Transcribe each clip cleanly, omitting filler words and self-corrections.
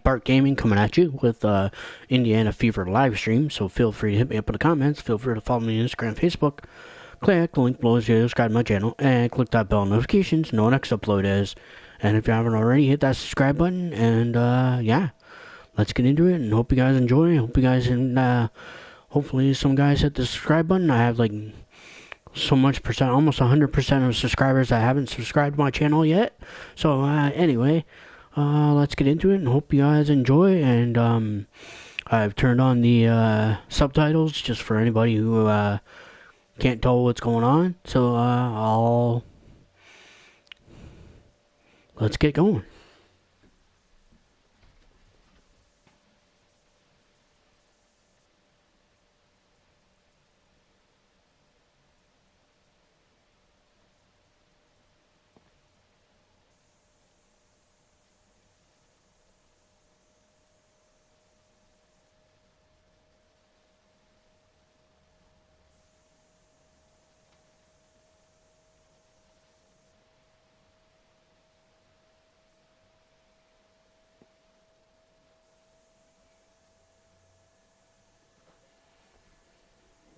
Bart Gaming coming at you with Indiana Fever live stream. So feel free to hit me up in the comments. Feel free to follow me on Instagram, Facebook. Click the link below to subscribe to my channel and click that bell notifications. Know when next upload is. And if you haven't already, hit that subscribe button. And yeah, let's get into it. And hope you guys enjoy. Hope you guys and hopefully some guys hit the subscribe button. I have like so much percent, almost 100% of subscribers that haven't subscribed to my channel yet. So anyway, let's get into it and hope you guys enjoy. And I've turned on the subtitles just for anybody who can't tell what's going on. So let's get going.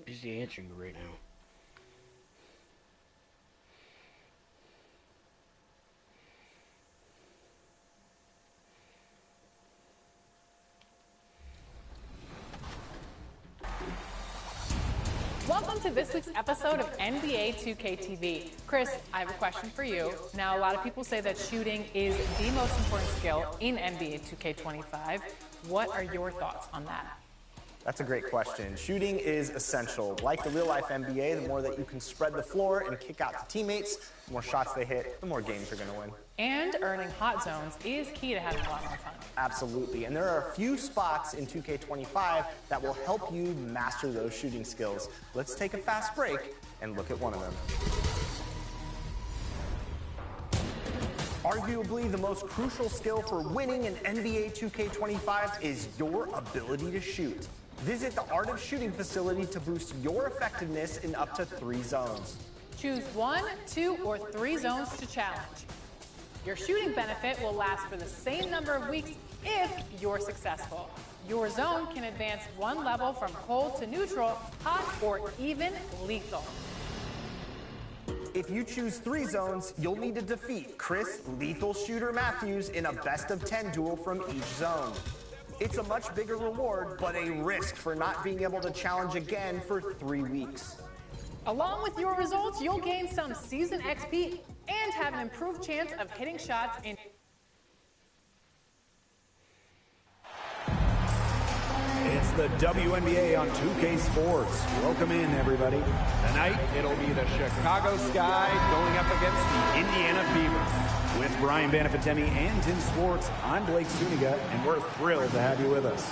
Busy answering you right now. Welcome to this week's episode of NBA 2K TV. Chris, I have a question for you. Now, a lot of people say that shooting is the most important skill in NBA 2K25. What are your thoughts on that? That's a great question. Shooting is essential. Like the real-life NBA, the more that you can spread the floor and kick out to teammates, the more shots they hit, the more games you're going to win. And earning hot zones is key to having a lot more fun. Absolutely. And there are a few spots in 2K25 that will help you master those shooting skills. Let's take a fast break and look at one of them. Arguably the most crucial skill for winning in NBA 2K25 is your ability to shoot. Visit the Art of Shooting facility to boost your effectiveness in up to 3 zones. Choose 1, 2, or 3 zones to challenge. Your shooting benefit will last for the same number of weeks if you're successful. Your zone can advance 1 level from cold to neutral, hot, or even lethal. If you choose 3 zones, you'll need to defeat Chris Lethal Shooter Matthews in a best-of-10 duel from each zone. It's a much bigger reward, but a risk for not being able to challenge again for 3 weeks. Along with your results, you'll gain some season XP and have an improved chance of hitting shots in... It's the WNBA on 2K Sports. Welcome in, everybody. Tonight, it'll be the Chicago Sky going up against the Indiana Fever. With Brian Banafitemi and Tim Swartz, I'm Blake Suniga, and we're thrilled to have you with us.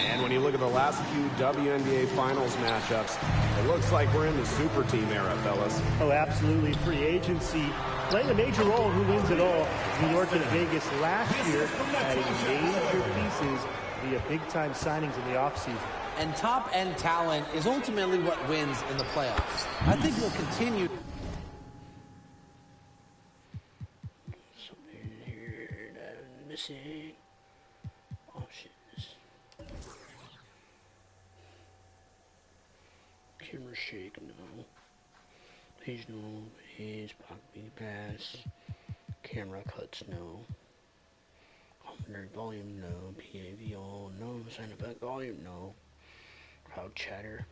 And when you look at the last few WNBA Finals matchups, it looks like we're in the super team era, fellas. Oh, absolutely. Free agency playing a major role in who wins it all. New York and Vegas last year adding major pieces via big-time signings in the offseason. And top-end talent is ultimately what wins in the playoffs. I think we'll continue. Something here that I'm missing. Options. Camera shake, no. Page no. Page, pocket pass. Camera cuts, no. Commentary volume, no. PAVO, no. Sign back volume, no. Crowd chatter.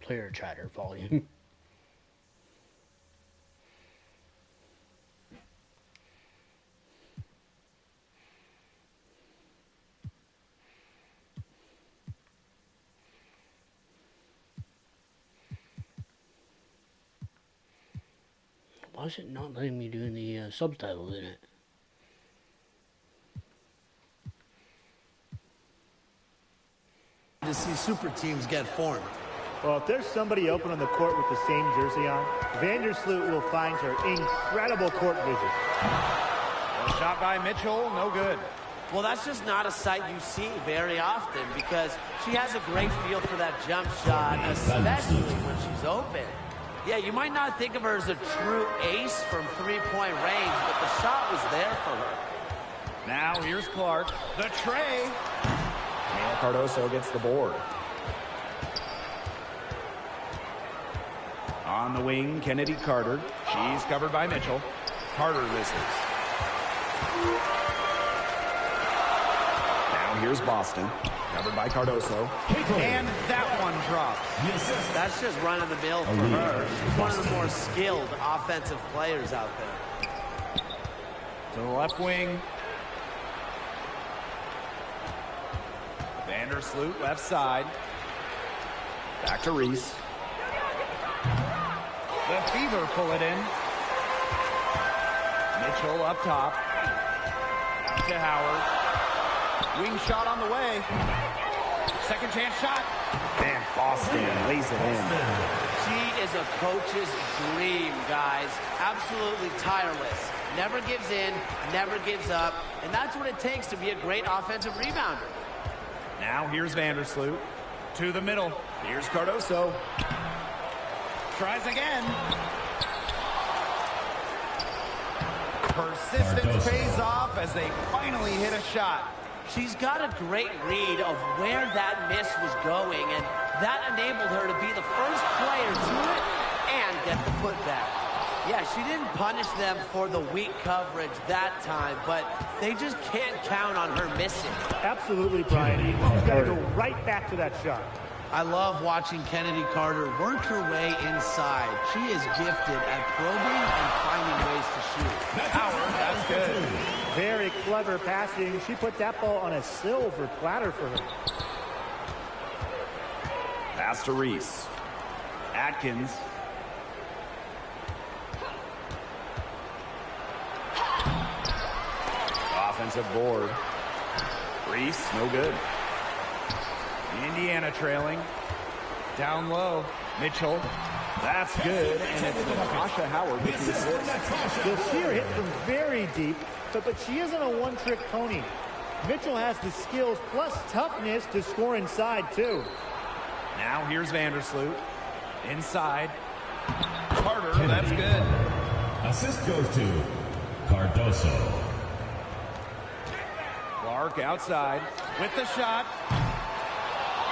Player chatter volume. Why is it not letting me do the subtitles in it? To see super teams get formed. Well, if there's somebody open on the court with the same jersey on, Vandersloot will find her incredible court vision. A shot by Mitchell, no good. Well, that's just not a sight you see very often because she has a great feel for that jump shot, especially when she's open. Yeah, you might not think of her as a true ace from three-point range, but the shot was there for her. Now here's Clark. The tray. Miguel Cardoso gets the board. On the wing, Kennedy Carter. She's covered by Mitchell. Carter misses. Now here's Boston. Covered by Cardoso. And that one drops. That's just run-of-the-mill for her. She's one of the more skilled offensive players out there. To the left wing. Vandersloot, left side. Back to Reese. The Fever pull it in. Mitchell up top. Out to Howard. Wing shot on the way. Second chance shot. And Boston lays it in. She is a coach's dream, guys. Absolutely tireless. Never gives in, never gives up. And that's what it takes to be a great offensive rebounder. Now here's Vandersloot. To the middle. Here's Cardoso. Tries again. Persistence pays off as they finally hit a shot. She's got a great read of where that miss was going, and that enabled her to be the first player to it and get the putback. Yeah, she didn't punish them for the weak coverage that time, but they just can't count on her missing. Absolutely, Brian. You've got to go right back to that shot. I love watching Kennedy Carter work her way inside. She is gifted at probing and finding ways to shoot. Howard, that's good. Very clever passing. She put that ball on a silver platter for her. Pass to Reese. Atkins. Offensive board. Reese, no good. Indiana trailing. Down low. Mitchell. That's good. And it's Natasha Howard with the assist. You'll see her hit from very deep, but she isn't a one-trick pony. Mitchell has the skills plus toughness to score inside, too. Now here's Vandersloot. Inside. Carter, that's good. Assist goes to Cardoso. Clark outside with the shot.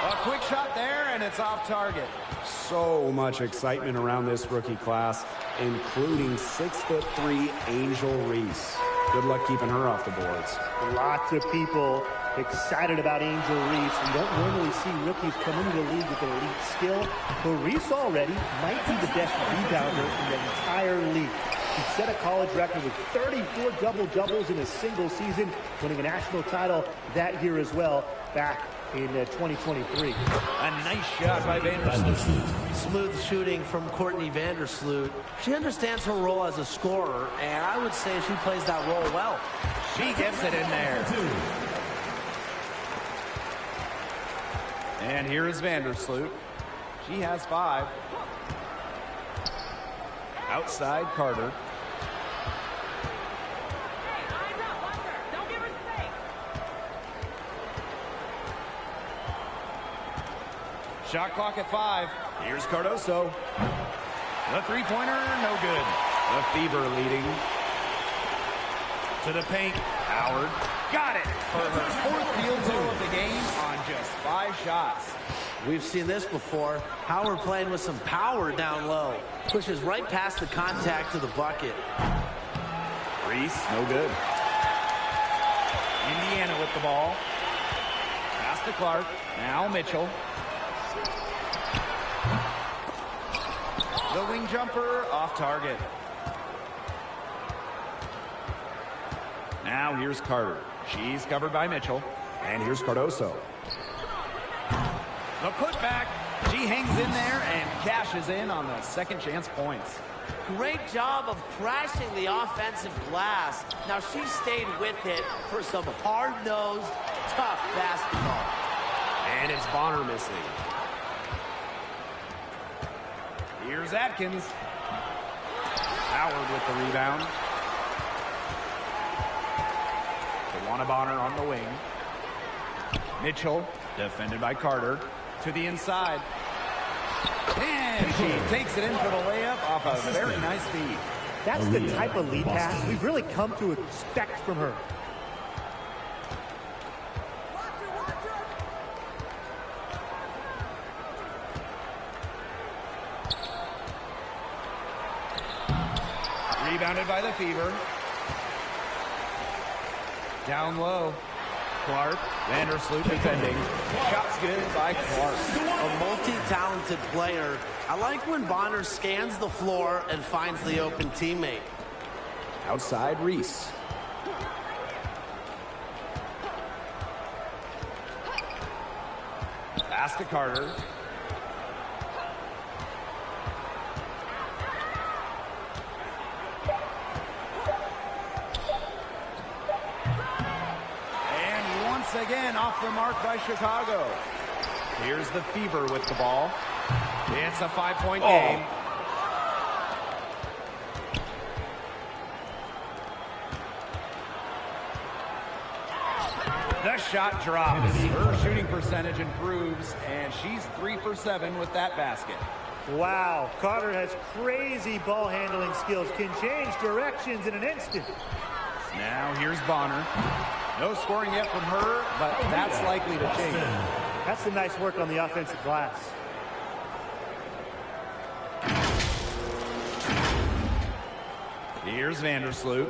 A quick shot there, and it's off target. So much excitement around this rookie class, including 6'3" Angel Reese. Good luck keeping her off the boards. Lots of people excited about Angel Reese. We don't normally see rookies come into the league with elite skill, but Reese already might be the best rebounder in the entire league. He set a college record with 34 double-doubles in a single season, winning a national title that year as well, back in 2023. A nice shot by Vandersloot. Smooth shooting from Courtney Vandersloot. She understands her role as a scorer, and I would say she plays that role well. She gets it in there. And here is Vandersloot. She has 5. Outside Carter. Shot clock at 5. Here's Cardoso. The three-pointer, no good. The Fever leading. To the paint. Howard got it for her 4th field goal of the game on just 5 shots. We've seen this before. Howard playing with some power down low. Pushes right past the contact to the bucket. Reese, no good. Indiana with the ball. Pass to Clark. Now Mitchell. The wing jumper off target. Now here's Carter. She's covered by Mitchell. And here's Cardoso. The putback. She hangs in there and cashes in on the second chance points. Great job of crashing the offensive glass. Now she stayed with it for some hard-nosed, tough basketball. And it's Bonner missing. Here's Atkins. Howard with the rebound. Tawana Bonner on the wing. Mitchell, defended by Carter, to the inside. And she takes it in for the layup off a very nice feed. That's the type of lead pass we've really come to expect from her. Rebounded by the Fever. Down low. Clark. Vandersloot defending. Shot's good by Clark. A multi-talented player. I like when Bonner scans the floor and finds the open teammate. Outside Reese. Pass to Carter. And once again off the mark by Chicago. Here's the Fever with the ball. It's a 5-point game. The shot drops. Her shooting percentage improves, and she's 3 for 7 with that basket. Wow, Carter has crazy ball handling skills, can change directions in an instant. Now here's Bonner. No scoring yet from her, but that's likely to change. That's some nice work on the offensive glass. Here's Vandersloot.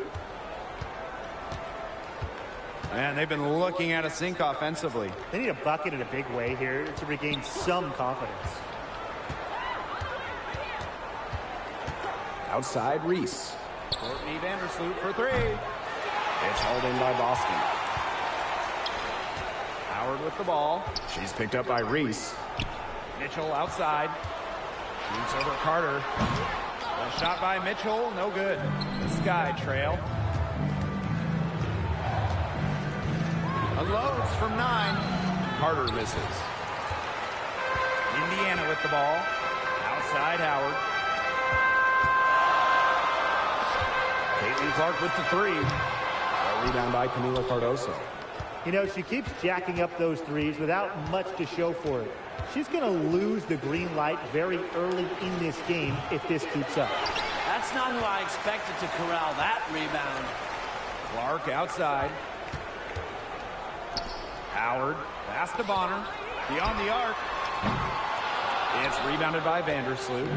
Man, they've been looking at a sink offensively. They need a bucket in a big way here to regain some confidence. Outside Reese. Courtney Vandersloot for 3. It's hauled in by Boston. Howard with the ball. She's picked up by Reese. Mitchell outside. Shoots over Carter. A shot by Mitchell, no good. The Sky trail. Unloads from 9. Carter misses. Indiana with the ball. Outside Howard. Caitlin Clark with the 3. A rebound by Camila Cardoso. You know, she keeps jacking up those threes without much to show for it. She's going to lose the green light very early in this game if this keeps up. That's not who I expected to corral that rebound. Clark outside. Howard, pass to Bonner. Beyond the arc. It's rebounded by Vandersloot.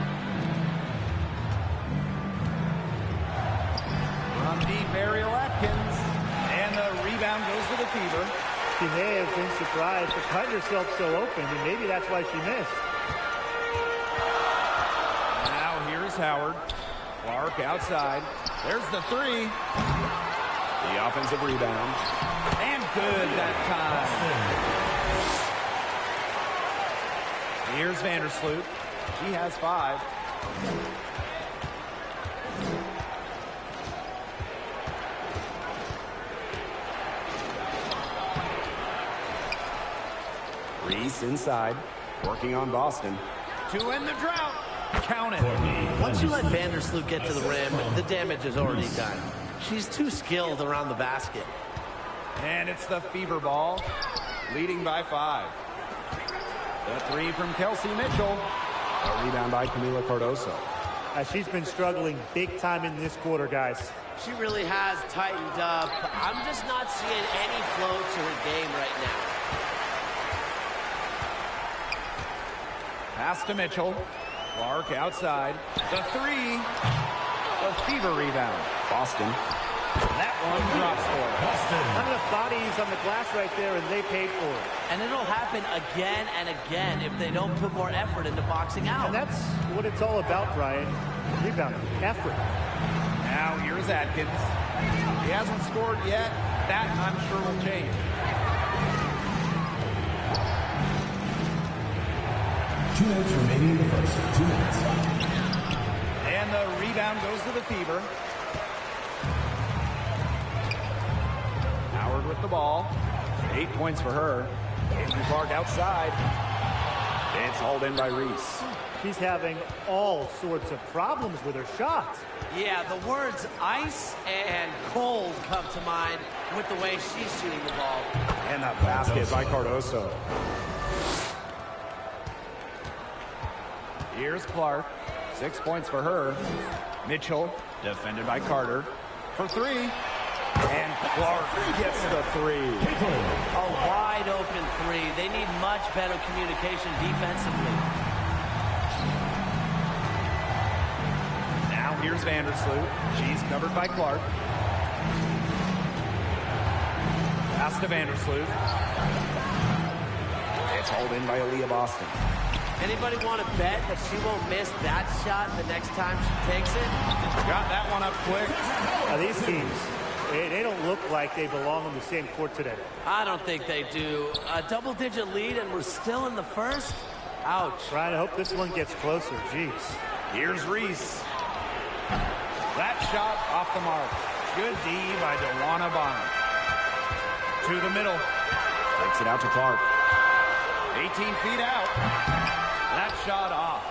From deep, Ariel Atkins. And the rebound goes to the Fever. She may have been surprised to find herself so open, and maybe that's why she missed. Now here's Howard. Clark outside. There's the 3. The offensive rebound. And good that time. Here's Vandersloot. She has 5. Reese inside. Working on Boston. To end the drought. Count it. Once you let Vandersloot get to the rim, the damage is already done. She's too skilled around the basket. And it's the Fever ball, leading by 5. The 3 from Kelsey Mitchell. A rebound by Camila Cardoso. She's been struggling big time in this quarter, guys. She really has tightened up. I'm just not seeing any flow to her game right now. Pass to Mitchell. Clark outside. The 3. The Fever rebound. Boston. That one drops for her. Not enough bodies on the glass right there, and they paid for it. And it'll happen again and again if they don't put more effort into boxing out. And that's what it's all about, Brian. Rebounding, effort. Now here's Atkins. He hasn't scored yet. That, I'm sure, will change. Two minutes remaining in the first. 2 minutes. And the rebound goes to the Fever. Howard with the ball. 8 points for her. Caitlin Clark outside. It's hauled in by Reese. She's having all sorts of problems with her shot. Yeah, the words ice and cold come to mind with the way she's shooting the ball. And that basket by Cardoso. Here's Clark. 6 points for her. Mitchell, defended by Carter, for 3. And Clark gets the 3. A wide open 3. They need much better communication defensively. Now here's Vandersloot. She's covered by Clark. Pass to Vandersloot. It's hauled in by Aaliyah Boston. Anybody want to bet that she won't miss that shot the next time she takes it? Got that one up quick. Now these teams, they don't look like they belong on the same court today. I don't think they do. A double-digit lead and we're still in the first? Ouch. Brian, I hope this one gets closer. Jeez. Here's Reese. That shot off the mark. Good D by DeWanna Bonner. To the middle. Takes it out to Clark. 18 feet out. That shot off.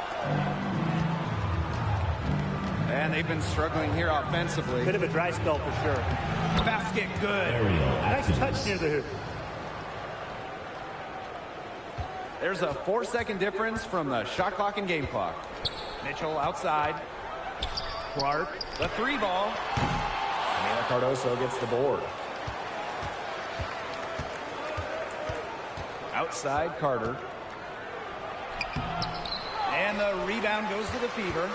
And they've been struggling here offensively. Bit of a dry spell for sure. Basket good. Nice touch near the hoop. There's a 4-second difference from the shot clock and game clock. Mitchell outside. Clark, the 3 ball. Mila Cardoso gets the board. Outside Carter. And the rebound goes to the Fever.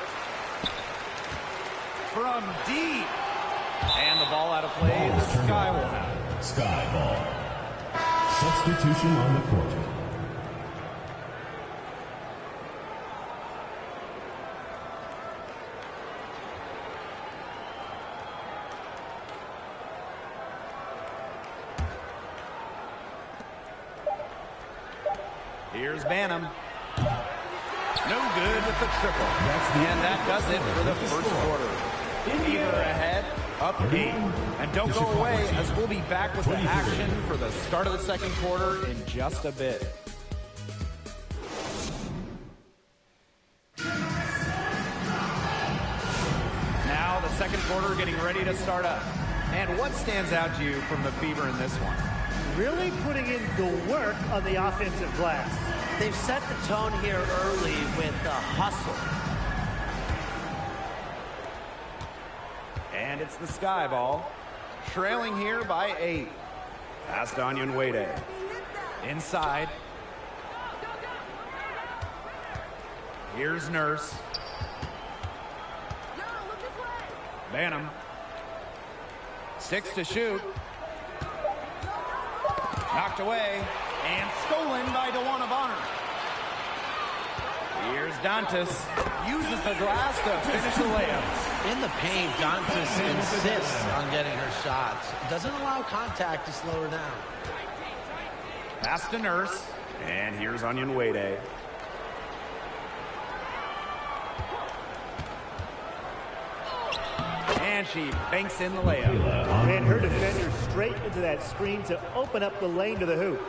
From deep. And the ball out of play. The Sky will have it. Sky ball. Substitution on the court. Here's Banham. No good with the triple. And that does it for the first quarter. Fever ahead, up 8. And don't go away, as we'll be back with the action for the start of the second quarter in just a bit. Now the second quarter getting ready to start up. And what stands out to you from the Fever in this one? Really putting in the work on the offensive glass. They've set the tone here early with the hustle. And it's the Sky ball. Trailing here by 8. Pass to Onion Wade. Inside. Here's Nurse. Banham. 6 to shoot. Knocked away and stolen by DeWanna Bonner. Here's Dantas. Uses the glass to finish the layup. In the paint, Dantas insists on getting her shots. Doesn't allow contact to slow her down. Pass to Nurse. And here's Onion Wade. And she banks in the layup. And her defender straight into that screen to open up the lane to the hoop.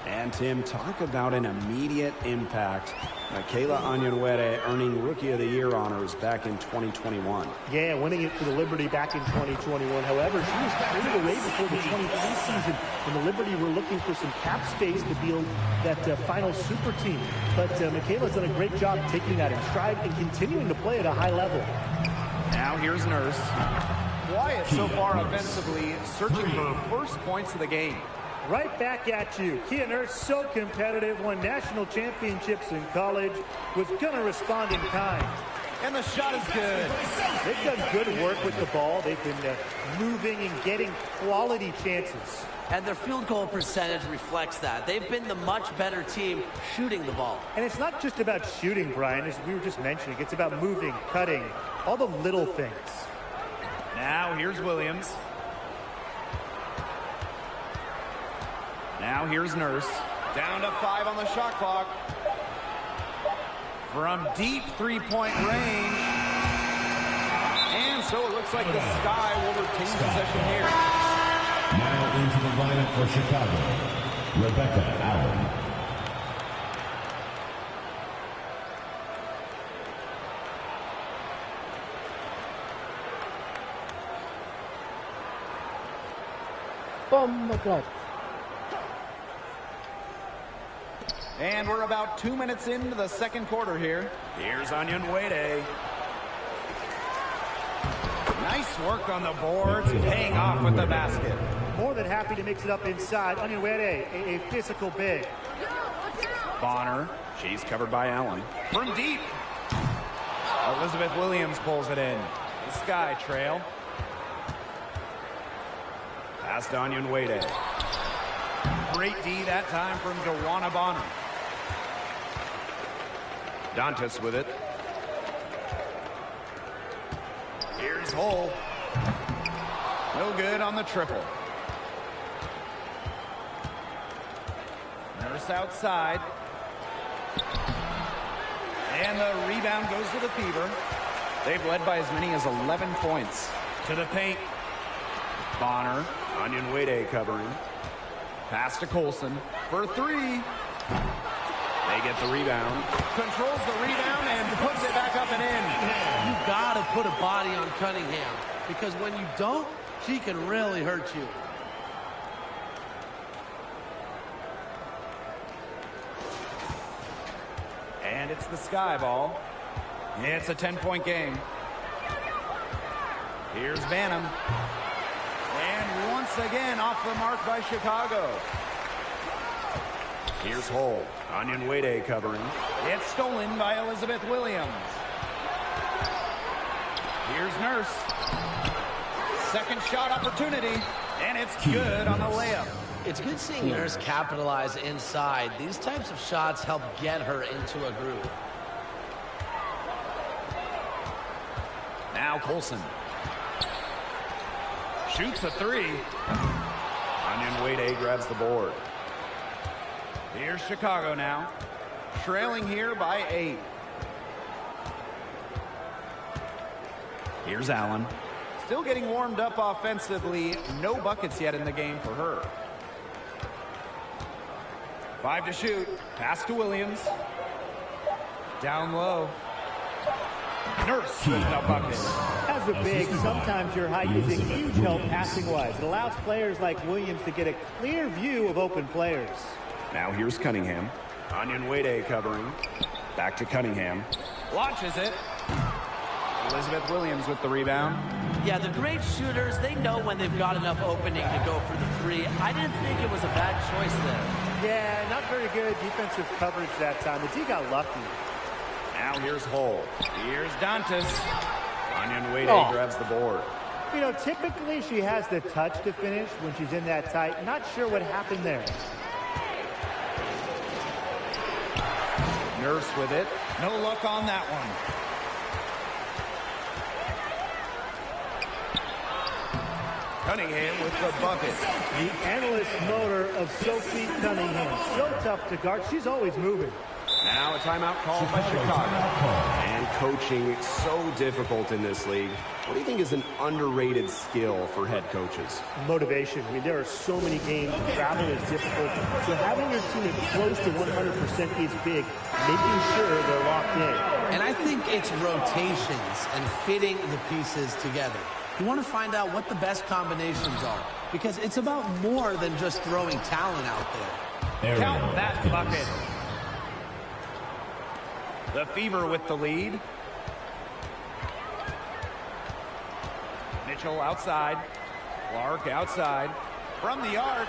And Tim, talk about an immediate impact. Michaela Onyenwere earning Rookie of the Year honors back in 2021. Yeah, winning it for the Liberty back in 2021. However, she was traded away before the 23 season, and the Liberty were looking for some cap space to build that final super team. But Michaela's done a great job taking that in stride and continuing to play at a high level. Now here's Nurse. Quiet so far offensively, searching for first points of the game. Right back at you. Kia Nurse, so competitive, won national championships in college, was going to respond in kind. And the shot is good. They've done good work with the ball. They've been moving and getting quality chances. And their field goal percentage reflects that. They've been the much better team shooting the ball. And it's not just about shooting, Brian, as we were just mentioning. It's about moving, cutting, all the little things. Now here's Williams. Now here's Nurse. Down to 5 on the shot clock. From deep three-point range. And so it looks like the Sky will retain possession here. Now into the lineup for Chicago, Rebecca Allen. Bomb the clock. And we're about 2 minutes into the second quarter here. Here's Onion Wade. Nice work on the boards, paying off with the basket. More than happy to mix it up inside. Onion Wade, a physical big. Bonner, she's covered by Allen. From deep. Elizabeth Williams pulls it in. the Sky trail. Past Onion Wade. Great D that time from Joanna Bonner. Dantas with it. Here's Hole. No good on the triple. Nurse outside. And the rebound goes to the Fever. They've led by as many as 11 points. To the paint. Bonner. Onion Wade covering. Pass to Colson for three. They get the rebound. Controls the rebound and puts it back up and in. You got to put a body on Cunningham, because when you don't, she can really hurt you. And it's the Sky ball. It's a 10-point game. Here's Banham. And once again off the mark by Chicago. Here's Hole. Onion Wade covering. It's stolen by Elizabeth Williams. Here's Nurse. Second shot opportunity. And it's good on the layup. It's good seeing Nurse capitalize inside. These types of shots help get her into a groove. Now Colson. Shoots a three. Onion Wade grabs the board. Here's Chicago now. Trailing here by 8. Here's Allen. Still getting warmed up offensively. No buckets yet in the game for her. 5 to shoot. Pass to Williams. Down low. Nurse with the bucket. As a big, sometimes your height is a huge help passing-wise. It allows players like Williams to get a clear view of open players. Now here's Cunningham. Onion Wade covering. Back to Cunningham. Launches it. Elizabeth Williams with the rebound. Yeah, the great shooters, they know when they've got enough opening to go for the three. I didn't think it was a bad choice there. Yeah, not very good defensive coverage that time. The D got lucky. Now here's Hole. Here's Dantas. Onion Wade grabs the board. You know, typically she has the touch to finish when she's in that tight. Not sure what happened there. Nurse with it. No luck on that one. Cunningham with the bucket. The analyst motor of Sophie Cunningham. So tough to guard. She's always moving. Now a timeout called by Chicago. And coaching so difficult in this league. What do you think is an underrated skill for head coaches? Motivation. I mean, there are so many games. Travel is difficult. So having your team at close to 100% is big. Making sure they're locked in. And I think it's rotations and fitting the pieces together. You want to find out what the best combinations are, because it's about more than just throwing talent out there. Count that bucket. The Fever with the lead. Mitchell outside. Clark outside. From the arc.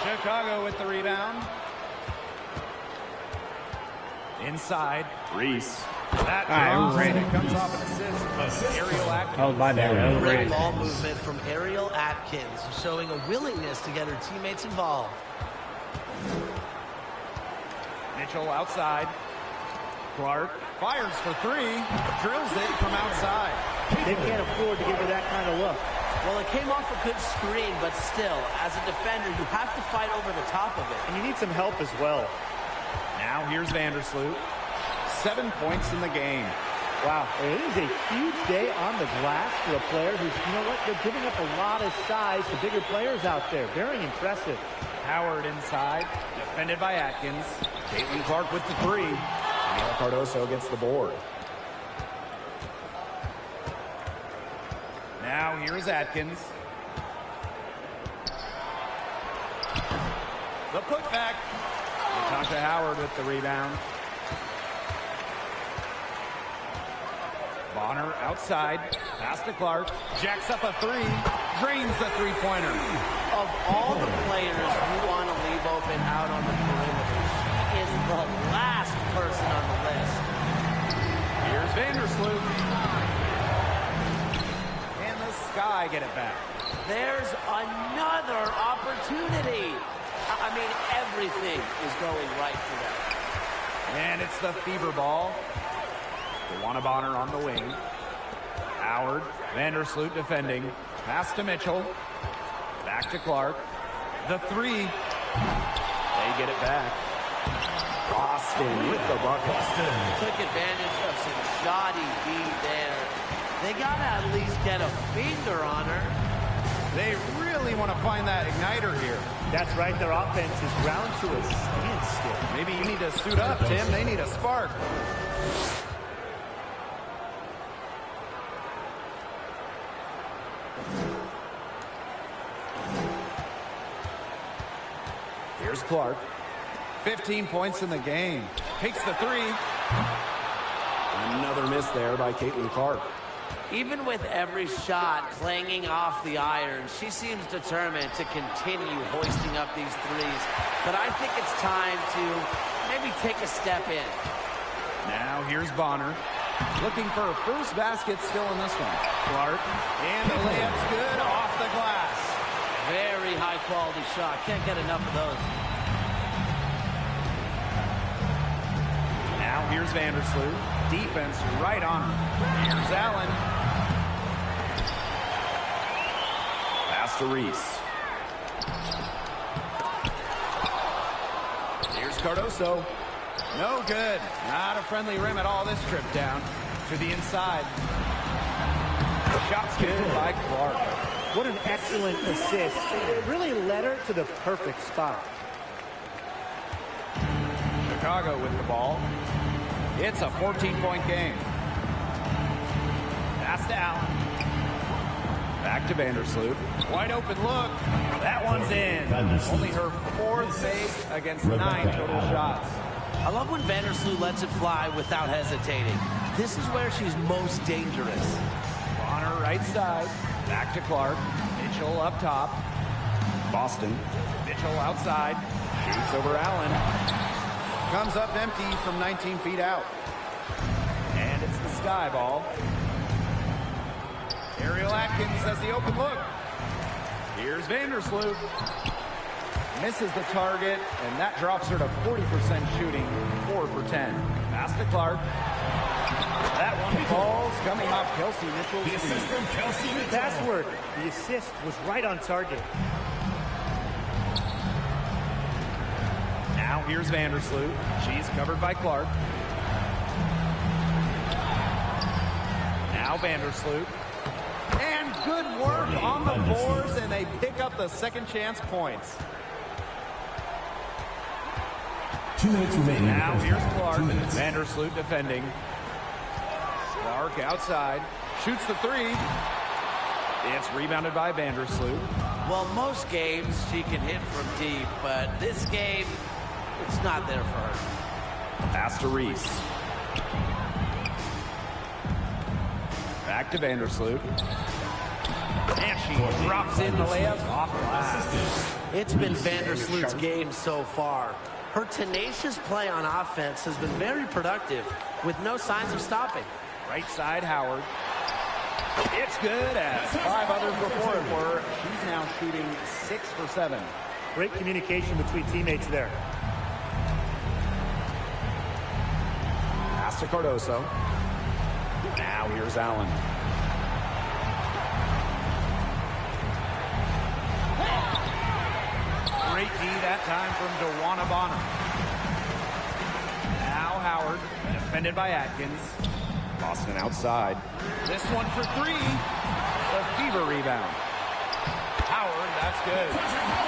Chicago with the rebound. Inside. Reese. That draws, and it comes off an assist. Ariel Atkins. That was my bad. Great ball movement from Ariel Atkins, showing a willingness to get her teammates involved. Mitchell outside. Clark fires for three. Drills it from outside. They can't afford to give her that kind of look. Well, it came off a good screen, but still, as a defender, you have to fight over the top of it. And you need some help as well. Now here's Vandersloot. 7 points in the game. Wow, it is a huge day on the glass for a player who's, you know what, they're giving up a lot of size to bigger players out there. Very impressive. Howard inside, defended by Atkins. Caitlin Clark with the three. Camila Cardoso gets the board. Now here's Atkins. The putback. Natasha Howard with the rebound. Bonner outside. Pass to Clark. Jacks up a three. Drains the three-pointer. Of all the players you want to leave open out on the perimeter, she is the last person on the list. Here's Vandersloot. And the Sky get it back. There's another opportunity. I mean, everything is going right for them. And it's the Fever ball. DeWanna Bonner on the wing. Howard, Vandersloot defending. Pass to Mitchell. Back to Clark. The three. They get it back. Austin with the bucket. Took advantage of some shoddy D there. They got to at least get a finger on her. They really want to find that igniter here. That's right. Their offense is ground to a standstill. Maybe you need to suit up, Tim. They need a spark. Here's Clark. 15 points in the game. Takes the three. Another miss there by Caitlin Clark. Even with every shot clanging off the iron, she seems determined to continue hoisting up these threes. But I think it's time to maybe take a step in. Now here's Bonner. Looking for a first basket still in this one. Clark. And the layup's good off the glass. Very high quality shot. Can't get enough of those. Now here's Vandersloot. Defense right on her. Here's Allen. Pass to Reese. Here's Cardoso. No good. Not a friendly rim at all this trip down. To the inside. Shot's good by Clark. What an excellent assist. It really led her to the perfect spot. Chicago with the ball. It's a 14-point game. Pass to Allen. Back to Vandersloot. Wide open look. That one's in. Only her fourth make against 9 total shots. I love when Vandersloot lets it fly without hesitating. This is where she's most dangerous. Bonner right side. Back to Clark. Mitchell up top. Boston. Mitchell outside. Shoots over Allen. Comes up empty from 19 feet out. And it's the Sky ball. Ariel Atkins has the open look. Here's Vandersloot. Misses the target, and that drops her to 40% shooting, 4 for 10. Pass to Clark. That one falls, coming off Kelsey Mitchell's feet. Password. The assist was right on target. Now here's Vandersloot. She's covered by Clark. Now Vandersloot. And good work on the boards, and they pick up the second chance points. 2 minutes remaining. Now here's Clark. Vandersloot defending. Clark outside. Shoots the three. It's rebounded by Vandersloot. Well, most games she can hit from deep, but this game, it's not there for her. Pass to Reese. Back to Vandersloot. And she drops in the layup off glass. It's been Vandersloot's game so far. Her tenacious play on offense has been very productive with no signs of stopping. Right side, Howard. It's good as 5 others before it were. She's now shooting 6 for 7. Great communication between teammates there. Pass to Cardoso. Now here's Allen. Great D that time from DeWanna Bonner. Now Howard, defended by Atkins. Boston outside. This one for 3. The Fever rebound. Howard, that's good.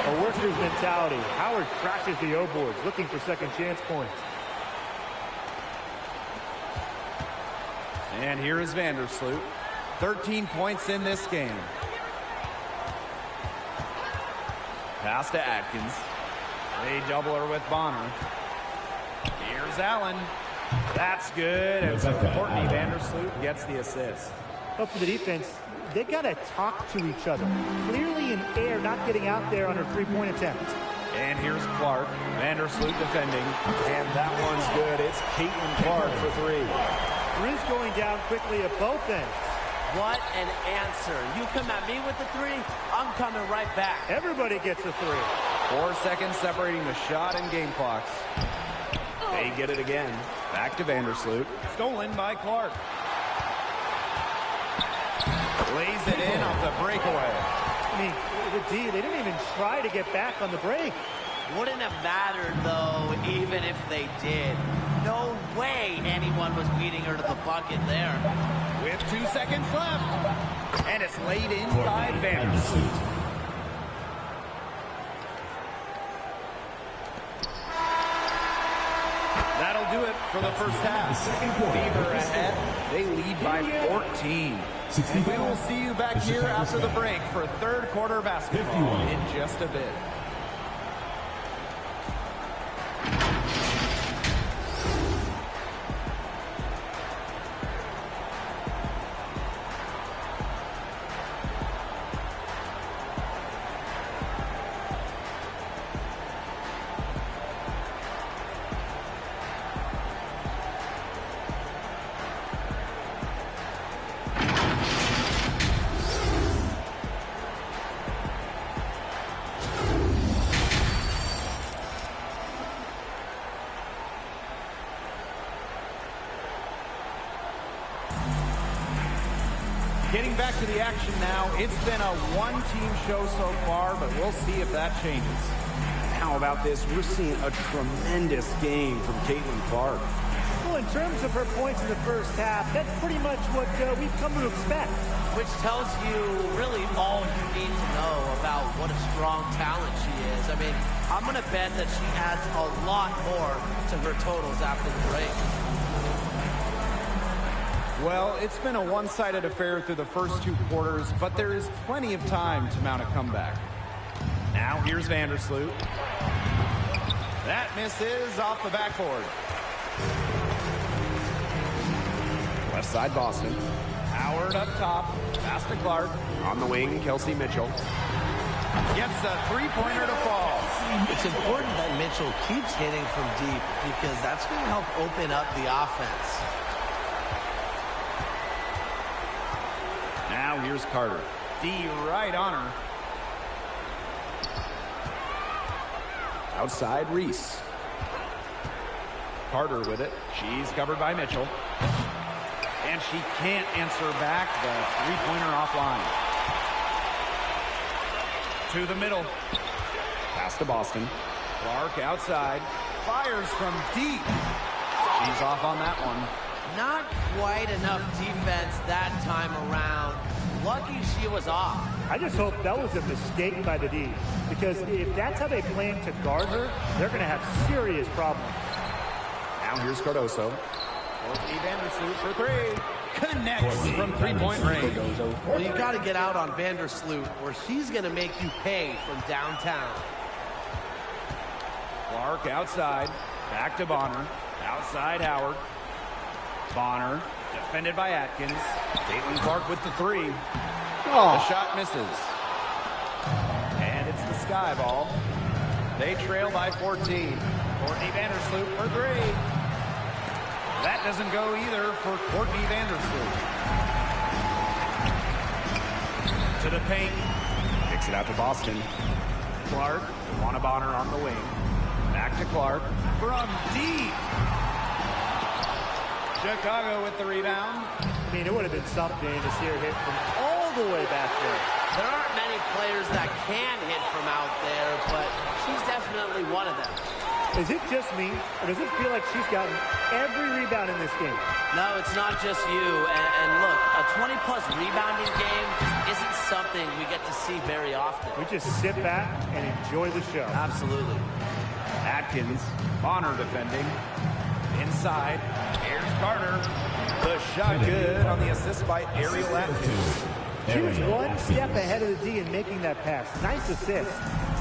A worker's mentality. Howard crashes the O boards, looking for second chance points. And here is Vandersloot. 13 points in this game. Pass to Atkins. They double her with Bonner. Here's Allen. That's good. And so Courtney Vandersloot gets the assist. Up to the defense, they got to talk to each other. Clearly in air, not getting out there on her three-point attempt. And here's Clark. Vandersloot defending. And that one's good. It's Caitlin Clark for 3. Riz going down quickly at both ends. What an answer. You come at me with the three, I'm coming right back. Everybody gets a three. 4 seconds separating the shot and game clocks. They get it again. Back to Vandersloot. Stolen by Clark. Lays it in off the breakaway. I mean, the D, they didn't even try to get back on the break. Wouldn't have mattered, though, even if they did. No way anyone was beating her to the bucket there. With 2 seconds left. And it's laid in by Vandersloot. That'll do it for the first half. Fever ahead. They lead by 14. And we will see you back here after the break for third quarter basketball in just a bit. Getting back to the action now. It's been a one-team show so far, but we'll see if that changes. How about this? We're seeing a tremendous game from Caitlin Clark. Well, in terms of her points in the first half, that's pretty much what we've come to expect. Which tells you really all you need to know about what a strong talent she is. I mean, I'm going to bet that she adds a lot more to her totals after the break. Well, it's been a one-sided affair through the first 2 quarters, but there is plenty of time to mount a comeback. Now here's Vandersloot. That misses off the backboard. Left side Boston. Howard up top. Pass to Clark. On the wing, Kelsey Mitchell. Gets a three-pointer to fall. It's important that Mitchell keeps hitting from deep because that's going to help open up the offense. Now here's Carter. D right on her. Outside Reese. Carter with it. She's covered by Mitchell. And she can't answer back the three-pointer offline. To the middle. Pass to Boston. Clark outside. Fires from deep. She's off on that one. Not quite enough defense that time around. Lucky she was off. I just hope that was a mistake by the D, because if that's how they plan to guard her, they're going to have serious problems. Now here's Cardoso. Courtney Vandersloot for three. Connects from three-point range. Well, you got to get out on Vandersloot, or she's going to make you pay from downtown. Clark outside. Back to Bonner. Outside Howard. Bonner defended by Atkins. Caitlin Clark with the three. The shot misses. And it's the sky ball. They trail by 14. Courtney Vandersloot for three. That doesn't go either for Courtney Vandersloot. To the paint. Kicks it out to Boston. Clark, Juana Bonner on the wing. Back to Clark from deep. Chicago with the rebound. I mean, it would have been something to see her hit from all the way back there. There aren't many players that can hit from out there, but she's definitely one of them. Is it just me, or does it feel like she's gotten every rebound in this game? No, it's not just you. And look, a 20-plus rebounding game just isn't something we get to see very often. We just sit back and enjoy the show. Absolutely. Atkins, Bonner defending. Inside, here's Carter. The shot good on the assist by Ariel Atkins. She was one step ahead of the D in making that pass. Nice assist.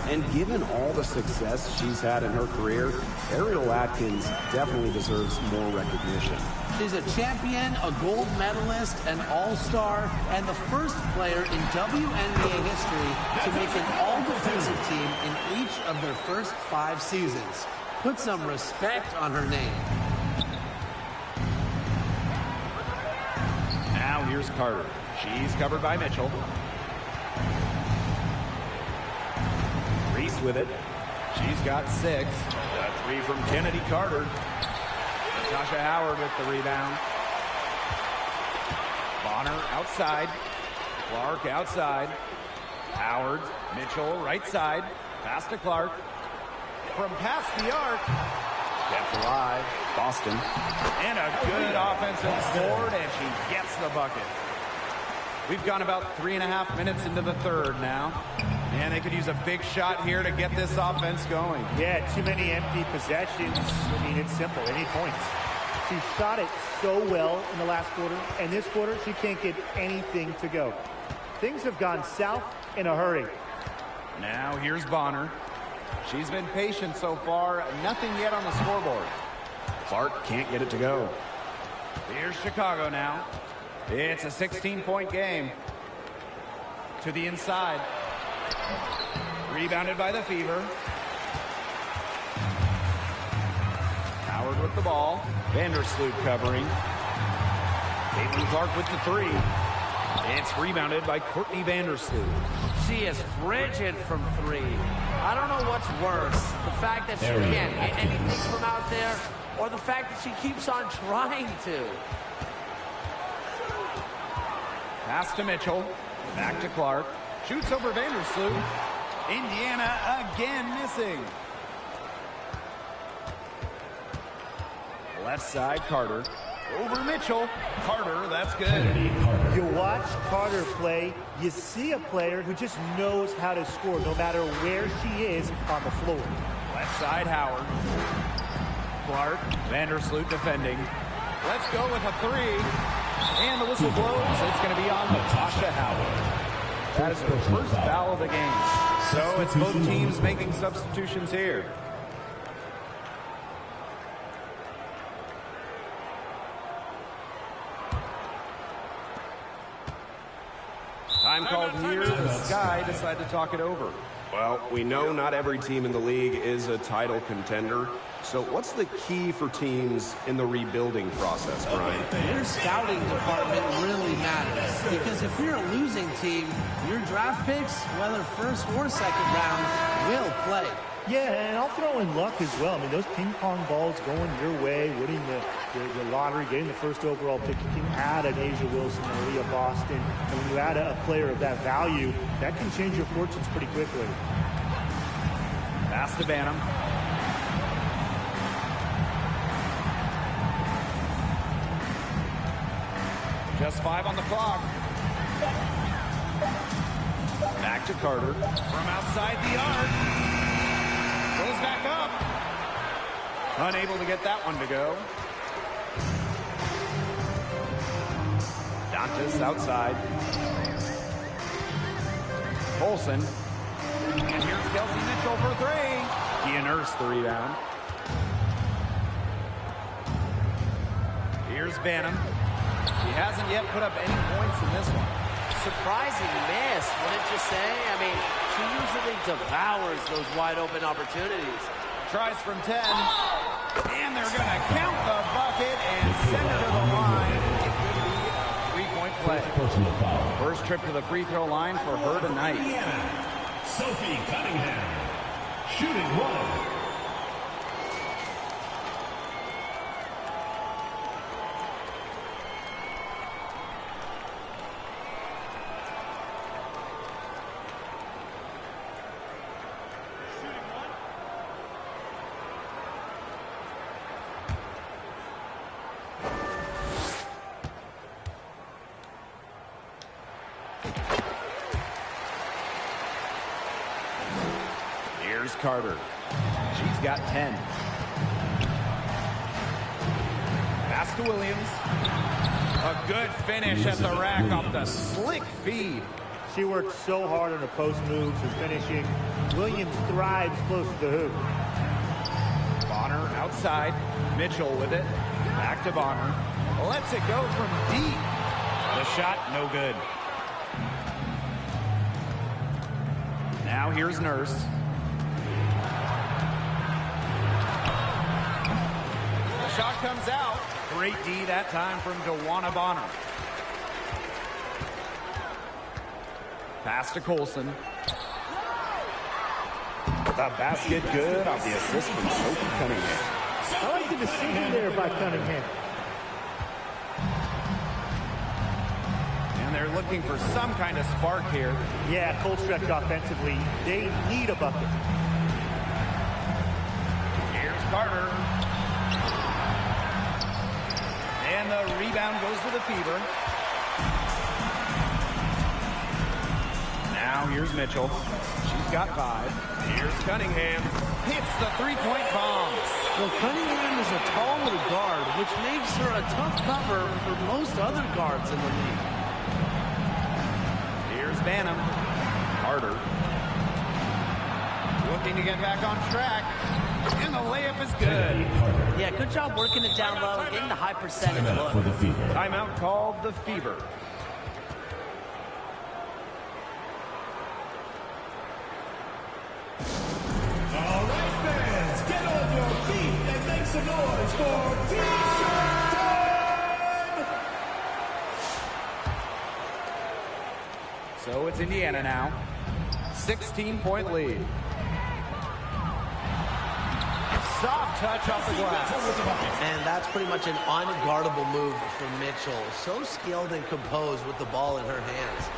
And given all the success she's had in her career, Ariel Atkins definitely deserves more recognition. She's a champion, a gold medalist, an all-star, and the first player in WNBA history to make an all-defensive team in each of their first 5 seasons. Put some respect on her name. here's Carter. She's covered by Mitchell. Reese with it. She's got 6. A 3 from Kennedy Carter. Natasha Howard with the rebound. Bonner outside. Clark outside. Howard. Mitchell right side. Pass to Clark. From past the arc. Kept alive. Boston. And a good offensive board, and she gets the bucket. We've gone about 3.5 minutes into the third now. And they could use a big shot here to get this offense going. Yeah, too many empty possessions. I mean, it's simple. Any points. She shot it so well in the last quarter, and this quarter, she can't get anything to go. Things have gone south in a hurry. Now here's Bonner. She's been patient so far. Nothing yet on the scoreboard. Bart can't get it to go. Here's Chicago now. It's a 16-point game. To the inside. Rebounded by the Fever. Howard with the ball. Vandersloot covering. Caitlin Clark with the 3. It's rebounded by Courtney Vandersloot. She is frigid from 3. I don't know what's worse. The fact that she can't hit anything from out there, or the fact that she keeps on trying to. Pass to Mitchell. Back to Clark. Shoots over Vandersloot. Indiana again missing. Left side, Carter. Over Mitchell. Carter, that's good. You watch Carter play, you see a player who just knows how to score no matter where she is on the floor. Left side, Howard. Clark. Vandersloot defending. Let's go with a 3. And the whistle blows. It's going to be on Natasha Howard. That is her first foul of the game. So it's both teams making substitutions here. Time called here. The Sky decide to talk it over. Well, we know not every team in the league is a title contender. So what's the key for teams in the rebuilding process, Brian? Your scouting department really matters. Because if you're a losing team, your draft picks, whether first or second round, will play. Yeah, and I'll throw in luck as well. I mean, those ping pong balls going your way, winning the lottery, getting the first overall pick. You can add an Asia Wilson or Leah Boston. And when you add a player of that value, that can change your fortunes pretty quickly. Pass to Banham. Just 5 on the clock. Back to Carter. From outside the arc. Goes back up. Unable to get that one to go. Dantas outside. Olsen. And here's Kelsey Mitchell for 3. Kia Nurse the rebound. Here's Banham. He hasn't yet put up any points in this one. Surprising miss, wouldn't you say? I mean, she usually devours those wide open opportunities. Tries from 10. And they're going to count the bucket and send it to the line. It could be a 3-point play. First trip to the free throw line for her tonight. Sophie Cunningham, shooting 1. Carter. She's got 10. Pass to Williams. A good finish at the rack off the slick feed. She worked so hard on her post moves and finishing. Williams thrives close to the hoop. Bonner outside. Mitchell with it. Back to Bonner. Lets it go from deep. The shot, no good. Now here's Nurse. Shot comes out. Great D that time from DeWanna Bonner. Pass to Colson. The basket good off the assist from Sophie Cunningham. I like the decision there by Cunningham. And they're looking for some kind of spark here. Yeah, cold stretch offensively. They need a bucket. Here's Carter. And the rebound goes to the Fever. Now here's Mitchell. She's got 5. Here's Cunningham. Hits the three-point bomb. Well, Cunningham is a tall little guard, which makes her a tough cover for most other guards in the league. Here's Banham. Carter. Looking to get back on track. And the layup is good. Yeah, good job working it down low and getting the high percentage look. For the Fever. Timeout called the Fever. All right, fans, get on your feet and make some noise for T-shirt time! So it's Indiana now. 16-point lead. Soft touch off the glass. And that's pretty much an unguardable move for Mitchell. So skilled and composed with the ball in her hands.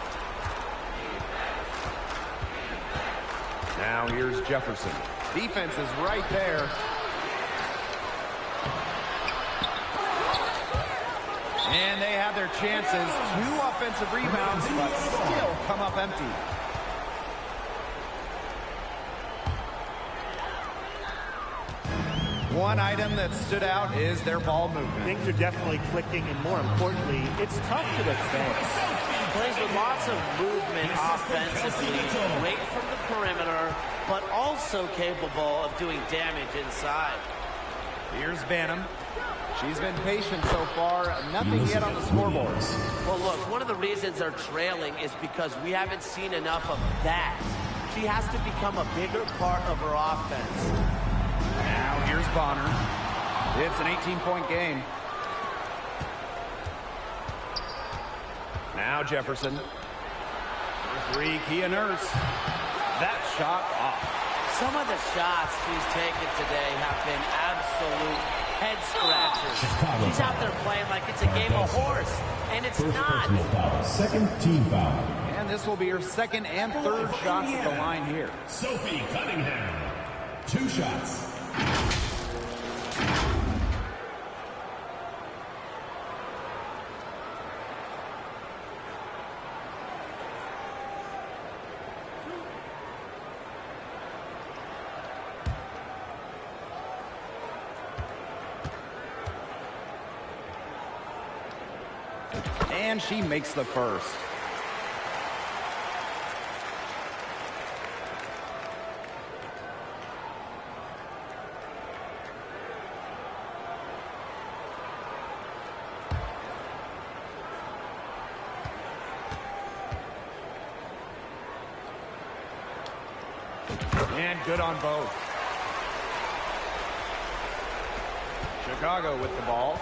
Now here's Jefferson. Defense is right there. And they have their chances. 2 offensive rebounds, but still come up empty. One item that stood out is their ball movement. Things are definitely clicking, and more importantly, it's tough to defend. Plays with lots of movement offensively, great from the perimeter, but also capable of doing damage inside. Here's Banham. She's been patient so far. Nothing yet on the scoreboard. Well, look, one of the reasons they're trailing is because we haven't seen enough of that. She has to become a bigger part of her offense. Now here's Bonner. It's an 18-point game. Now Jefferson. For 3, Kia Nurse. That shot off. Some of the shots she's taken today have been absolute head scratchers. She's out there playing like it's a game of horse, and it's not. Second team foul. And this will be her second and third shots at the line here. Sophie Cunningham. 2 shots. And she makes the first. And good on both. Chicago with the ball.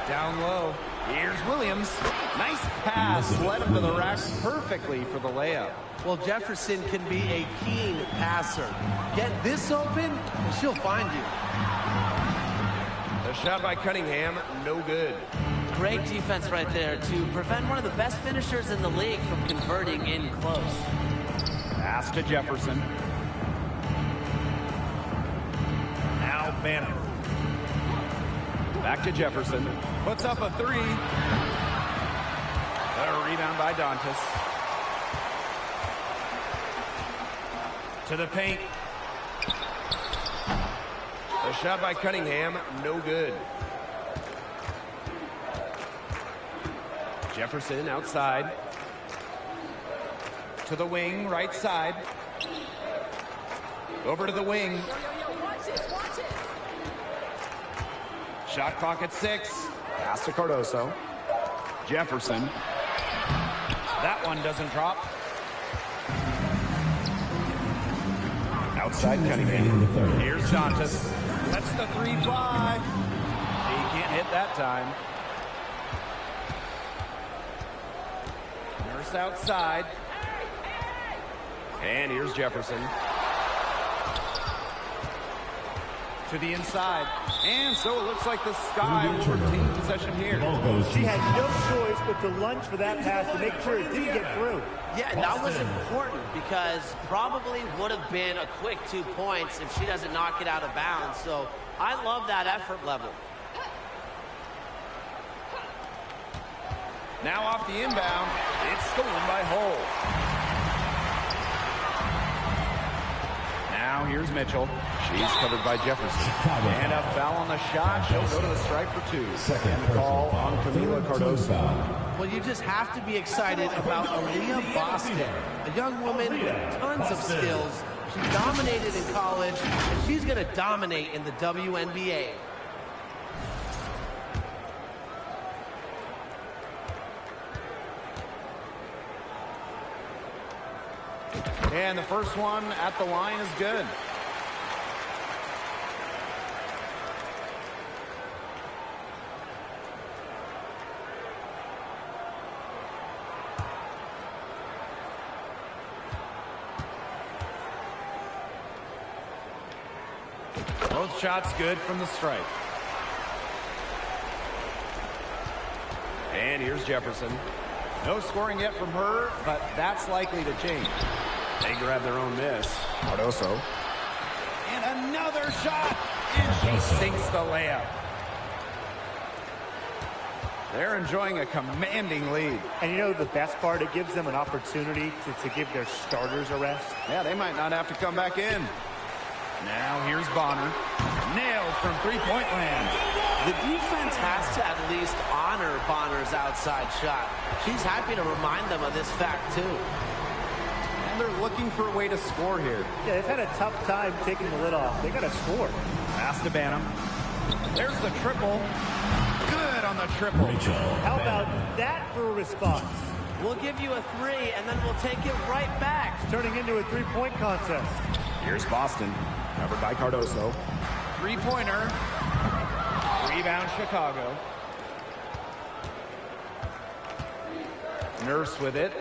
Down low. Here's Williams. Nice pass. Led him to the rack perfectly for the layup. Well, Jefferson can be a keen passer. Get this open, and she'll find you. The shot by Cunningham, no good. Great defense right there to prevent one of the best finishers in the league from converting in close. Pass to Jefferson. Now Banham. Back to Jefferson. Puts up a 3. A rebound by Dantas. To the paint. The shot by Cunningham, no good. Jefferson outside. To the wing, right side. Over to the wing. Shot clock at 6. Pass to Cardoso. Jefferson. That one doesn't drop. Outside Cunningham. Here's Dantas. That's the 3 fly. He can't hit that time. Nurse outside. And here's Jefferson. To the inside. And so it looks like the Sky will retain possession here. She had no choice but to lunge for that pass to make sure it didn't get through. Yeah, and that was important because probably would have been a quick 2 points if she doesn't knock it out of bounds. So I love that effort level. Now off the inbound, it's stolen by Hull. Now here's Mitchell. She's covered by Jefferson. And a foul on the shot. She'll go to the stripe for 2. Second call on Camila Cardoso. Well, you just have to be excited about Aaliyah Boston, a young woman with tons of skills. She dominated in college, and she's going to dominate in the WNBA. And the first one at the line is good. Both shots good from the stripe. And here's Jefferson. No scoring yet from her, but that's likely to change. They grab their own miss. Cardoso. And another shot. And she sinks the layup. They're enjoying a commanding lead. And you know the best part, it gives them an opportunity to give their starters a rest. Yeah, they might not have to come back in. Now here's Bonner. Nailed from three-point land. The defense has to at least honor Bonner's outside shot. She's happy to remind them of this fact, too. And they're looking for a way to score here. Yeah, they've had a tough time taking the lid off. They got to score. Pass to Banham. There's the triple. Good on the triple. How about that for a response? We'll give you a 3, and then we'll take it right back. It's turning into a three-point contest. Here's Boston. Covered by Cardoso. Three-pointer. Rebound Chicago. Nurse with it.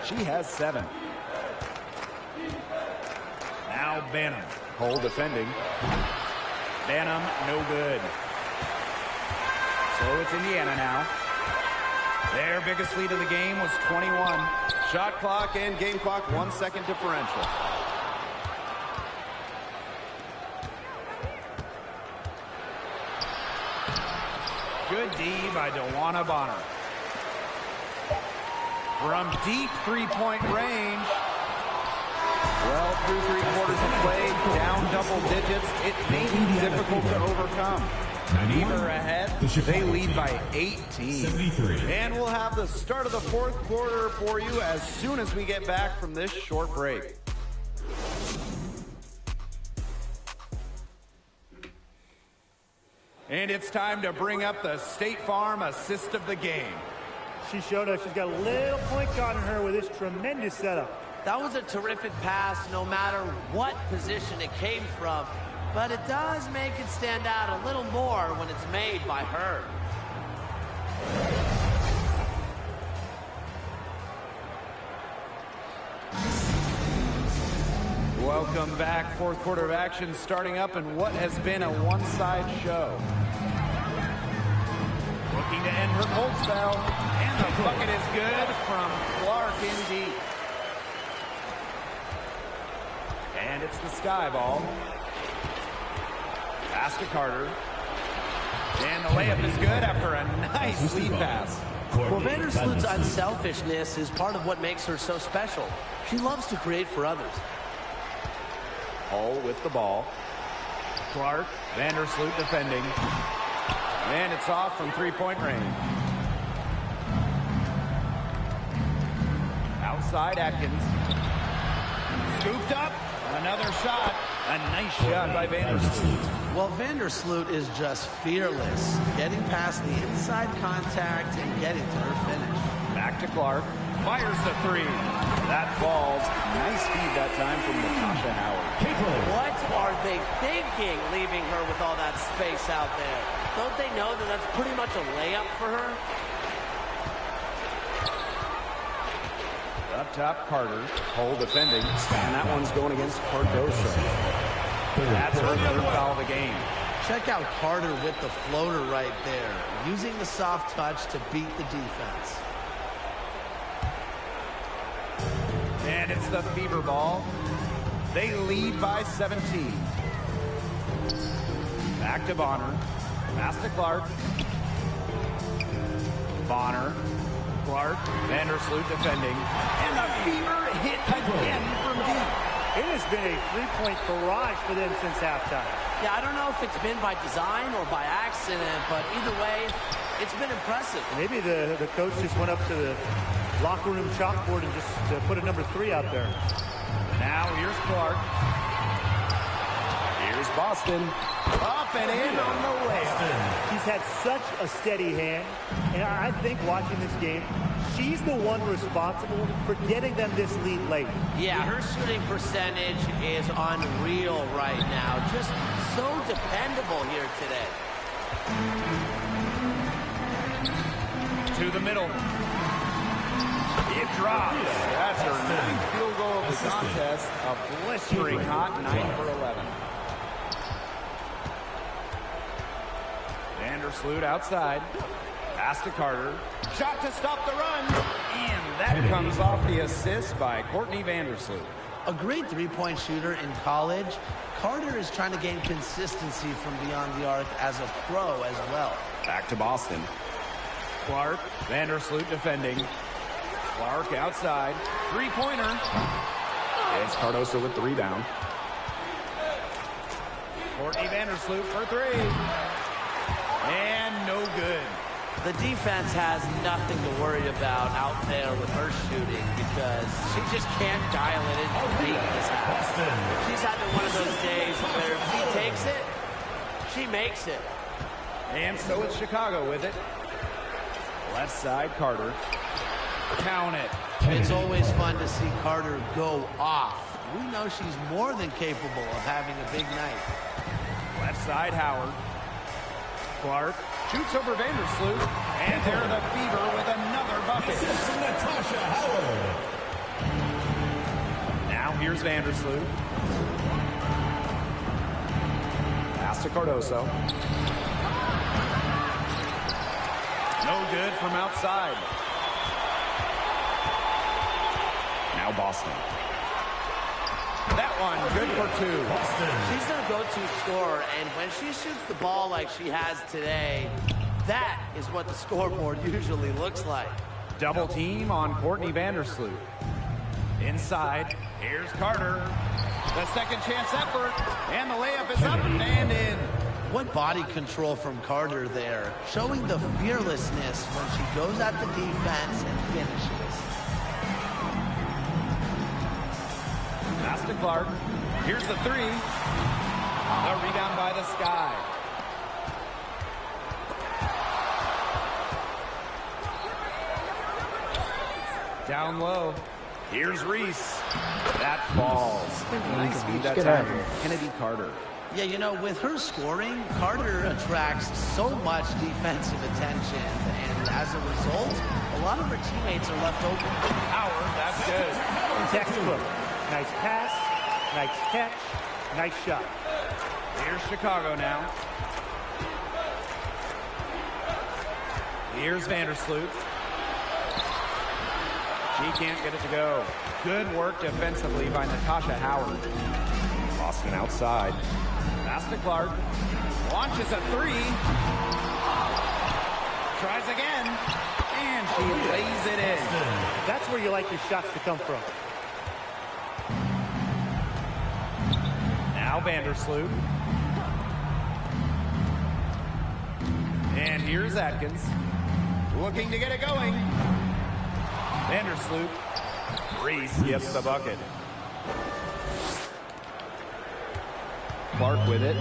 She has 7. Now Banham. Hull defending. Banham, no good. So it's Indiana now. Their biggest lead of the game was 21. Shot clock and game clock 1 second differential. Good D by DeWanna Bonner. From deep three-point range. Well, through 3/4 of play, down double digits. It may be difficult to overcome. Beaver ahead. They lead by 18. And we'll have the start of the 4th quarter for you as soon as we get back from this short break. And it's time to bring up the State Farm assist of the game. She showed us she's got a little point guard in her with this tremendous setup. That was a terrific pass no matter what position it came from. But it does make it stand out a little more when it's made by her. Welcome back. 4th quarter of action starting up in what has been a one-side show. Looking to end her cold spell. And the bucket is good from Clark in deep. And it's the Sky ball. Pass to Carter. And the layup is good after a nice lead pass. Well, Vandersloot's unselfishness is part of what makes her so special. She loves to create for others. Hull with the ball. Clark, Vandersloot defending. And it's off from three-point range. Outside Atkins. Scooped up. Another shot. A nice shot by Vandersloot. Well, Vandersloot is just fearless, getting past the inside contact and getting to her finish. Back to Clark. Fires the 3. That falls. Nice feed that time from Natasha Howard. What are they thinking, leaving her with all that space out there? Don't they know that that's pretty much a layup for her? Up top, Carter. Hole defending. And that one's going against Cardoso. That's her third foul of the game. Check out Carter with the floater right there, using the soft touch to beat the defense. And it's the Fever ball. They lead by 17. Back to Bonner. Pass to Clark. Bonner. Clark. Vandersloot defending. And the Fever hit again from deep. It has been a three-point barrage for them since halftime. Yeah, I don't know if it's been by design or by accident, but either way, it's been impressive. Maybe the coach just went up to the locker room chalkboard and just put a number 3 out there. Now here's Clark. Here's Boston. Up and in on the layup. He's had such a steady hand, and I think watching this game, she's the one responsible for getting them this lead late. Yeah, her shooting percentage is unreal right now. Just so dependable here today. To the middle. It drops. That's her 9th field goal of the contest. A blistering hot 9 for 11. Vandersloot outside. Pass to Carter. Shot to stop the run. And that comes off the assist by Courtney Vandersloot. A great three-point shooter in college, Carter is trying to gain consistency from beyond the arc as a pro as well. Back to Boston. Clark. Vandersloot defending. Clark outside. Three-pointer. It's Cardoso with the rebound. Courtney Vandersloot for 3. And no good. The defense has nothing to worry about out there with her shooting because she just can't dial it in to beat this house. She's having one of those days where if she takes it, she makes it. And so it's Chicago with it. Left side, Carter. Count it. It's always fun to see Carter go off. We know she's more than capable of having a big night. Left side, Howard. Clark shoots over Vandersloot. And there the Fever with another bucket. This is Natasha Howard. Now here's Vandersloot. Pass to Cardoso. No good from outside. Now Boston. That one, good for 2. She's their go-to scorer, and when she shoots the ball like she has today, that is what the scoreboard usually looks like. Double team on Courtney Vandersloot. Inside, here's Carter. The second chance effort, and the layup is up and in. What body control from Carter there, showing the fearlessness when she goes at the defense and finishes. Pass to Clark. Here's the 3. A rebound by the Sky. Down low. Here's Reese. That falls. Nice feed that time from Kennedy Carter. Yeah, you know, with her scoring, Carter attracts so much defensive attention, and as a result, a lot of her teammates are left open. Howard, that's good. Textbook. Nice pass, nice catch, nice shot. Here's Chicago now. Here's Vandersloot. She can't get it to go. Good work defensively by Natasha Howard. Boston outside. Pass to Clark. Launches a 3. Tries again. And she lays it in. That's where you like your shots to come from. Now Vandersloot. And here's Atkins. Looking to get it going. Vandersloot. Reese gets the bucket. Clark with it.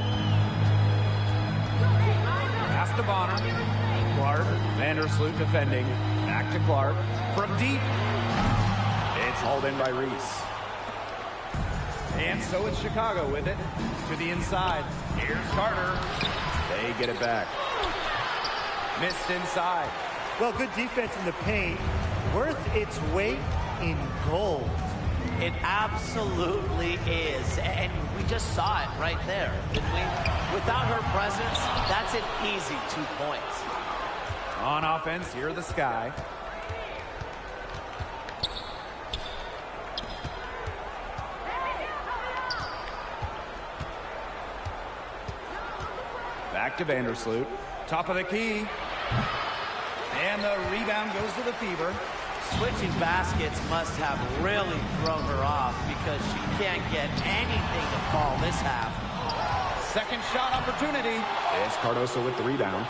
Pass to Bonner. Clark. Vandersloot defending. Back to Clark. From deep. It's hauled in by Reese. And so it's Chicago with it. To the inside. Here's Carter. They get it back. Missed inside. Well, good defense in the paint. Worth its weight in gold. It absolutely is. And we just saw it right there, didn't we? Without her presence, that's an easy 2 points. On offense, here the Sky. Back to Vandersloot. Top of the key. And the rebound goes to the Fever. Switching baskets must have really thrown her off because she can't get anything to fall this half. Second shot opportunity. It's Cardoso with the rebound.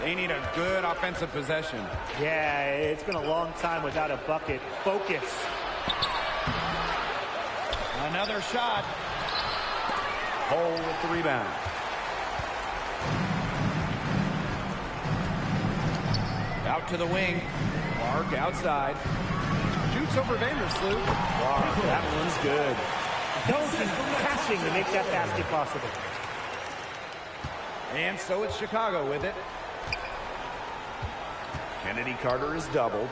They need a good offensive possession. Yeah, it's been a long time without a bucket. Focus. Another shot. Hole with the rebound. Out to the wing. Clark outside. Shoots over Vandersloot. Clark, that one's good. Intelligent passing to make that basket possible. And so it's Chicago with it. Kennedy Carter is doubled.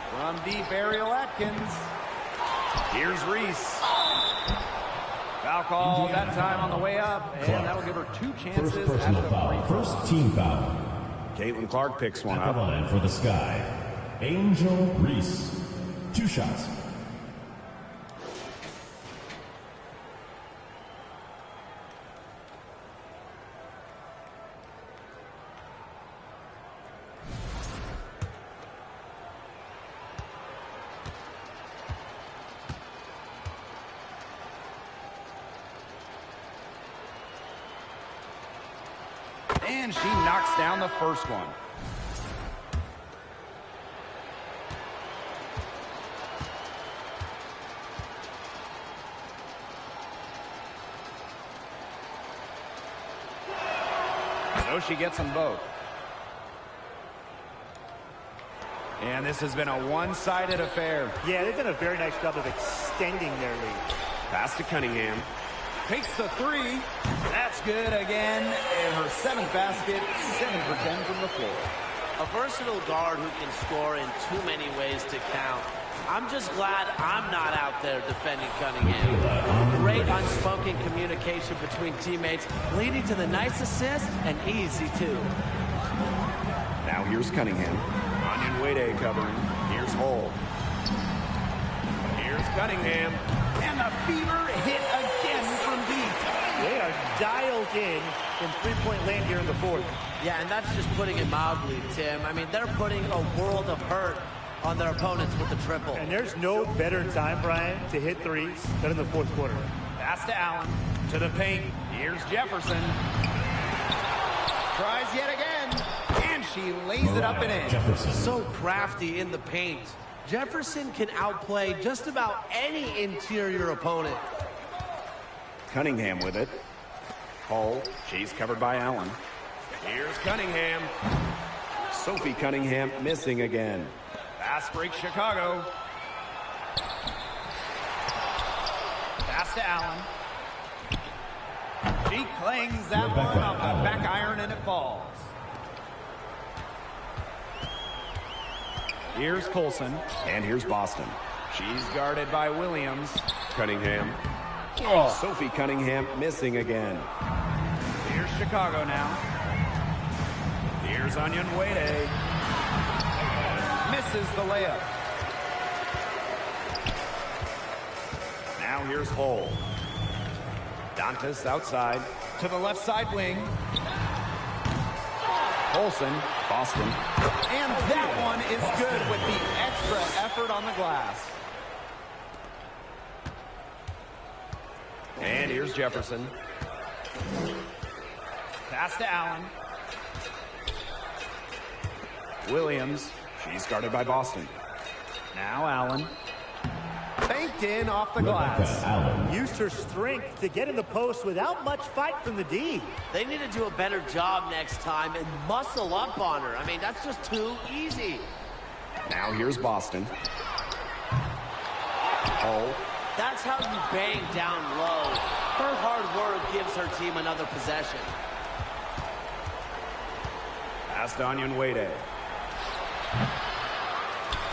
From deep, Ariel Atkins. Here's Reese. Foul call that time on the way up. And that'll give her 2 chances. First personal foul. First team foul. Caitlin Clark picks one At up. the line for the Sky, Angel Reese. 2 shots. And she knocks down the first one. So she gets them both. And this has been a one-sided affair. Yeah, they've done a very nice job of extending their lead. Pass to Cunningham. Takes the 3. That's good again. And her 7th basket, 7 for 10 from the floor. A versatile guard who can score in too many ways to count. I'm just glad I'm not out there defending Cunningham. Great unspoken communication between teammates, leading to the nice assist and easy 2. Now here's Cunningham. Onion Wade covering. Here's Hull. Here's Cunningham. And the Fever hit again from deep. They are dialed in from three-point land here in the fourth. Yeah, and that's just putting it mildly, Tim. I mean, they're putting a world of hurt on their opponents with the triple. And there's no better time, Brian, to hit threes than in the fourth quarter. Pass to Allen. To the paint. Here's Jefferson. Tries yet again. And she lays it up and in. Jefferson. So crafty in the paint. Jefferson can outplay just about any interior opponent. Cunningham with it. Hull. She's covered by Allen. Here's Cunningham. Sophie Cunningham missing again. Fast break Chicago. Pass to Allen. She clings that Rebecca one off the Allen. back iron and it falls. Here's Colson. And here's Boston. She's guarded by Williams. Cunningham. Sophie Cunningham missing again. Here's Chicago now. Here's Onion Wade. Misses the layup. Now here's Hull. Dantas outside to the left side wing. Olsen, Boston. And that one is good with the extra effort on the glass. And here's Jefferson. Pass to Allen. Williams. She's guarded by Boston. Now Allen. Banked in off the Rebecca glass. Allen. Used her strength to get in the post without much fight from the D. They need to do a better job next time and muscle up on her. I mean, that's just too easy. Now here's Boston. Hull. That's how you bang down low. Her hard work gives her team another possession. Pass to Onion Wade.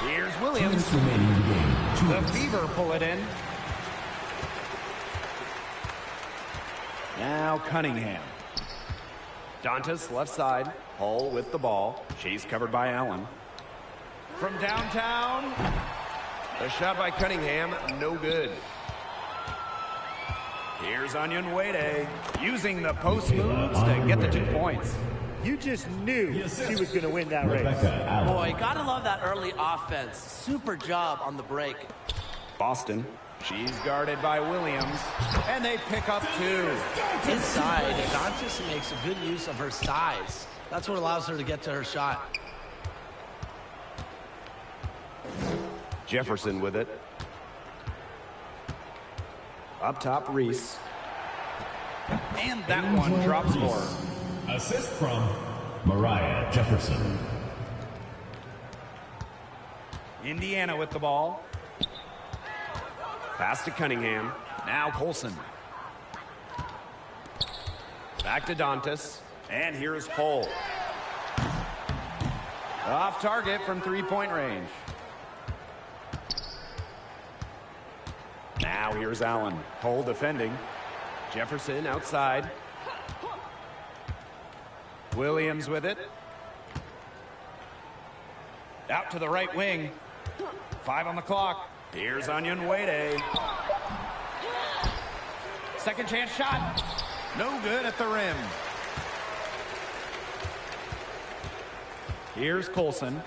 Here's Williams. The Fever pull it in. Now Cunningham. Dantas left side. Hull with the ball. She's covered by Allen. From downtown. A shot by Cunningham, no good. Here's Onion Wade using the post moves to get the 2 points. You just knew she was going to win that race. Boy, gotta love that early offense. Super job on the break. Boston. She's guarded by Williams. And they pick up 2. Inside, Dantas makes a good use of her size. That's what allows her to get to her shot. Jefferson with it. Up top, Reese. And that one drops for her. Assist from Mariah Jefferson. Indiana with the ball. Pass to Cunningham. Now Colson. Back to Dantas. And here's Hull. Off target from 3-point range. Now here's Allen. Hull defending. Jefferson outside. Williams with it. Out to the right wing. 5 on the clock. Here's Onion Wade. Second chance shot. No good at the rim. Here's Colson.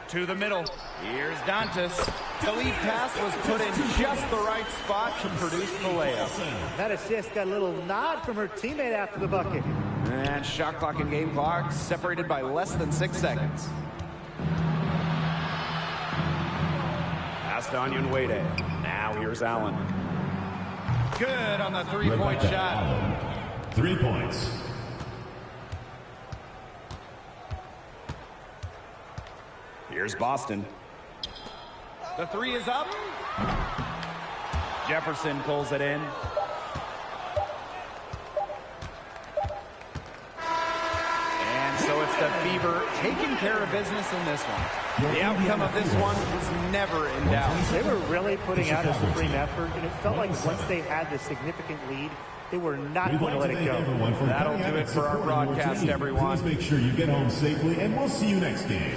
To the middle. Here's Dantas. The lead pass was put in just the right spot to produce the layup. That assist got a little nod from her teammate after the bucket. And shot clock and game clock separated by less than 6 seconds. Pass to Onion Wade. Now here's Allen. Good on the 3-point shot. Allen. 3 points. Here's Boston. The 3 is up. Jefferson pulls it in. And so it's the Fever taking care of business in this one. The outcome of this one is never in doubt. They were really putting out a supreme effort, and it felt like once they had the significant lead, they were not going to let it go. That'll do it for our broadcast, everyone. Please make sure you get home safely, and we'll see you next game.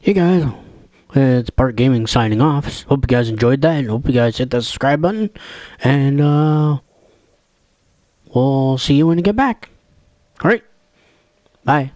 Hey guys, it's Bart Gaming signing off. Hope you guys enjoyed that, and hope you guys hit that subscribe button, and we'll see you when you get back. Alright, bye.